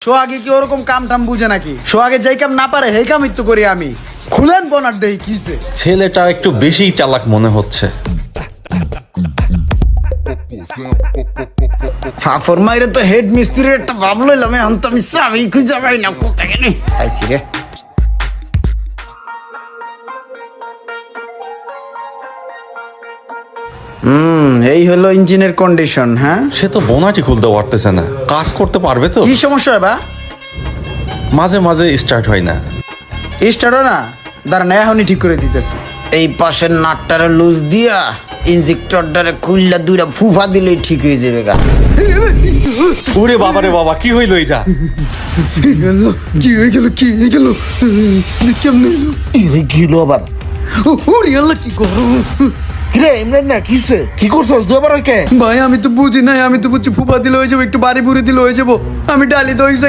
সোহাগে কি ওরকম কাম টাম বুঝে নাকি? সোহাগে যেই কাম না পারে সেই কামই তো করি আমি। খুলেন বনার দেই কিছে। ছেলেটা একটু বেশিই চালাক মনে হচ্ছে। ফাফর মাইরে তো হেড মিস্ত্রির একটা ভাব লইলাম, এখন তো আমি চাবি খুঁজে পাই না কোথায় গেলি। পাইছি রে। এই হলো ইঞ্জিনের কন্ডিশন। হ্যাঁ, সে তো বোনাটি খুলতে পারতেছে না, কাজ করতে পারবে তো? কি সমস্যা বা? মাঝে মাঝে স্টার্ট হয় না। স্টার্টও না, দাঁড়ান এখনই ঠিক করে দিতেছে। এই পাশের নাটটারে লুজ দিয়া ইনজেক্টরটারে খুললা দুইটা ফুফা দিলেই ঠিক হয়ে যাবে গা। ওরে বাবা রে বাবা, কি হইলো এটা? কি হয়ে গেল? কি হয়ে গেল? কেমনে গিলো আবার ওরে আল্লাহ, কি করো কিরে ইমরান না কিসে কি করছস দুবার ওকে ভাই? আমি তো বুঝি নাই, আমি তো বুঝছি ফুফা দিলে হয়ে যাবো, একটু বাড়ি বুড়ি দিলে হয়ে যাবো। আমি ডালি তো হয়েছে